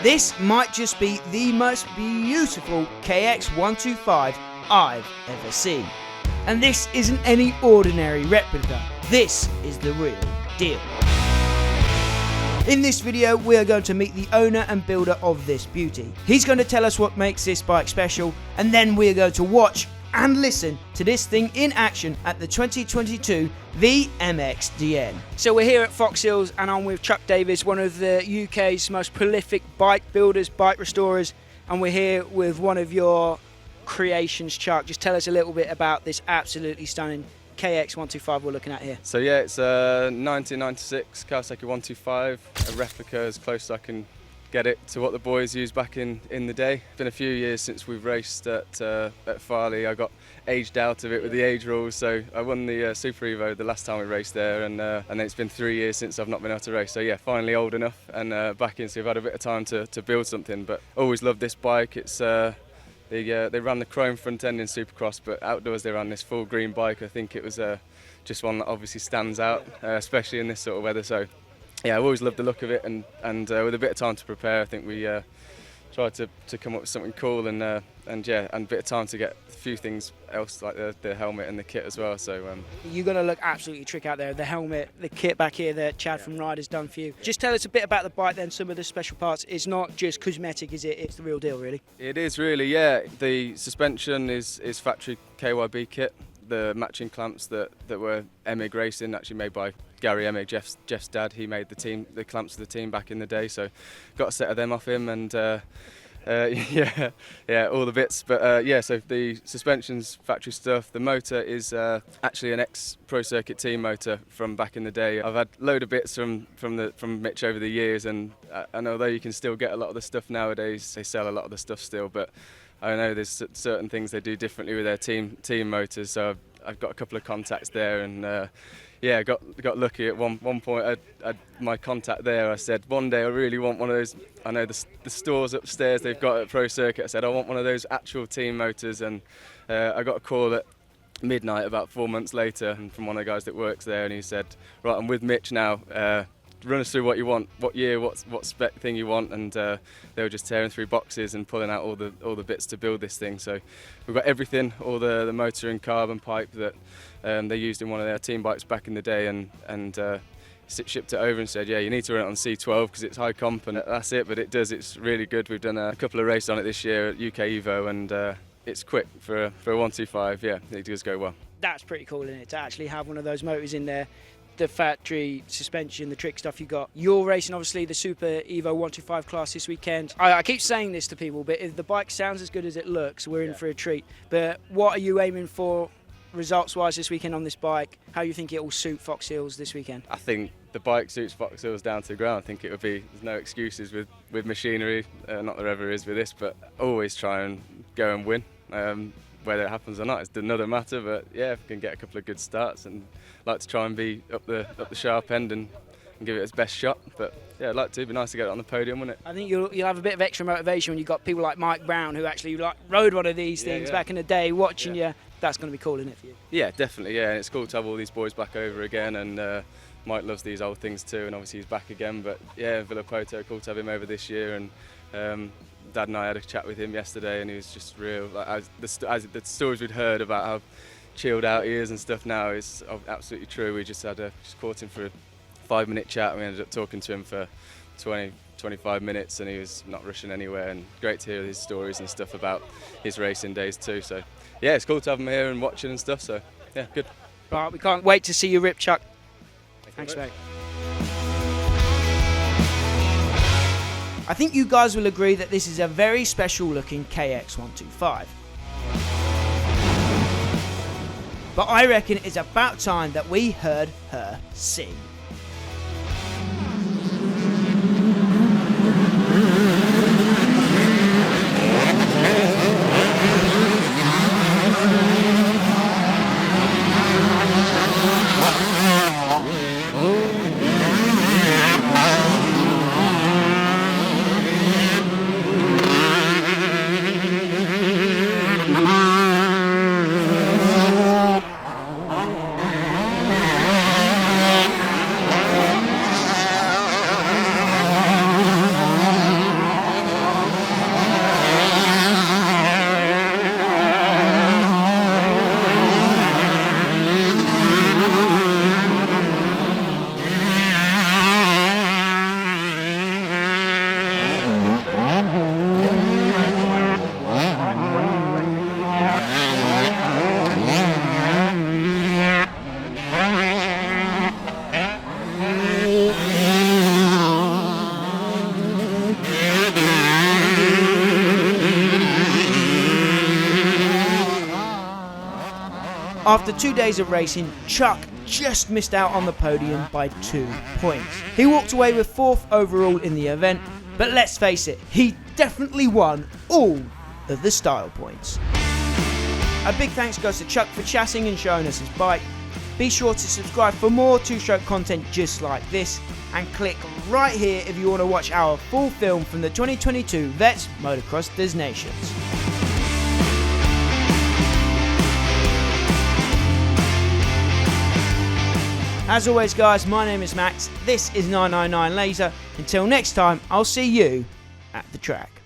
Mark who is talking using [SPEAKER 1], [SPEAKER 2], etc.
[SPEAKER 1] This might just be the most beautiful KX125 I've ever seen. And this isn't any ordinary replica, this is the real deal. In this video we are going to meet the owner and builder of this beauty. He's going to tell us what makes this bike special, and then we are going to watch and listen to this thing in action at the 2022 Vets MXDN. So we're here at Fox Hills and I'm with Chuck Davies, one of the UK's most prolific bike builders, bike restorers, and we're here with one of your creations, Chuck. Just tell us a little bit about this absolutely stunning KX125 we're looking at here.
[SPEAKER 2] So yeah, it's a 1996 Kawasaki 125, a replica as close as I can get it to what the boys used back in the day. It's been a few years since we've raced at Farley. I got aged out of it with the age rules, so I won the Super Evo the last time we raced there, and then it's been 3 years since I've not been able to race. So yeah, finally old enough and back in, so we've had a bit of time to build something. But always loved this bike. It's they ran the chrome front end in Supercross, but outdoors they ran this full green bike. I think it was just one that obviously stands out, especially in this sort of weather. So yeah, I've always loved the look of it, and with a bit of time to prepare, I think we tried to come up with something cool, and yeah, and a bit of time to get a few things else like the helmet and the kit as well. So
[SPEAKER 1] you're going to look absolutely trick out there. The helmet, the kit back here that Chad from Ryder's done for you. Just tell us a bit about the bike then, some of the special parts. It's not just cosmetic, is it? It's the real deal, really.
[SPEAKER 2] It is really, yeah. The suspension is factory KYB kit. The matching clamps that were Emig Racing, actually made by Gary Emig, Jeff's dad. He made the clamps for the team back in the day, so got a set of them off him, and yeah, all the bits. But yeah, so the suspension's factory stuff. The motor is actually an ex-Pro Circuit team motor from back in the day. I've had a load of bits from Mitch over the years, and although you can still get a lot of the stuff nowadays, they sell a lot of the stuff still, but I know there's certain things they do differently with their team motors, so I've got a couple of contacts there, and yeah, got lucky at one point. My contact there, I said, one day I really want one of those. I know the stores upstairs they've got at Pro Circuit. I said I want one of those actual team motors, and I got a call at midnight about 4 months later, and from one of the guys that works there, and he said, right, I'm with Mitch now. Run us through what you want, what year, what spec thing you want, and they were just tearing through boxes and pulling out all the bits to build this thing. So we've got everything, all the motor and carbon pipe that they used in one of their team bikes back in the day, and shipped it over and said, yeah, you need to run it on C12 because it's high comp, and that's it. But it does, it's really good. We've done a couple of races on it this year at UK Evo, and it's quick for a 125. Yeah, it does go well. That's
[SPEAKER 1] pretty cool, isn't it, to actually have one of those motors in there. The factory suspension, the trick stuff you got. You're racing obviously the Super Evo 125 class this weekend. I keep saying this to people, but if the bike sounds as good as it looks, we're in for a treat. But what are you aiming for results-wise this weekend on this bike? How you think it will suit Fox Hills this weekend?
[SPEAKER 2] I think the bike suits Fox Hills down to the ground. I think it would be, there's no excuses with machinery, not there ever is with this, but always try and go and win. Whether it happens or not, it's another matter. But yeah, if we can get a couple of good starts, and like to try and be up the sharp end and give it its best shot. But yeah, I'd like to. It'd be nice to get it on the podium, wouldn't it?
[SPEAKER 1] I think you'll have a bit of extra motivation when you've got people like Mike Brown who actually rode one of these things back in the day, watching you. That's going to be cool, isn't it, for you? Yeah,
[SPEAKER 2] definitely. Yeah, and it's cool to have all these boys back over again, and Mike loves these old things too, and obviously he's back again. But yeah, Villa Poto, cool to have him over this year, and Dad and I had a chat with him yesterday, and he was just real. Like, the stories we'd heard about how chilled out he is and stuff now is absolutely true. We just caught him for a 5-minute chat, and we ended up talking to him for 20-25 minutes, and he was not rushing anywhere, and great to hear his stories and stuff about his racing days too. So yeah, it's cool to have him here and watching and stuff. So yeah, good.
[SPEAKER 1] Right, we can't wait to see you rip, Chuck. Thanks, mate. I think you guys will agree that this is a very special looking KX125. But I reckon it's about time that we heard her sing. After 2 days of racing, Chuck just missed out on the podium by 2 points. He walked away with 4th overall in the event, but let's face it, he definitely won all of the style points. A big thanks goes to Chuck for chatting and showing us his bike. Be sure to subscribe for more two-stroke content just like this, and click right here if you want to watch our full film from the 2022 Vets Motocross Des Nations. As always guys, my name is Max, this is 999 Laser. Until next time, I'll see you at the track.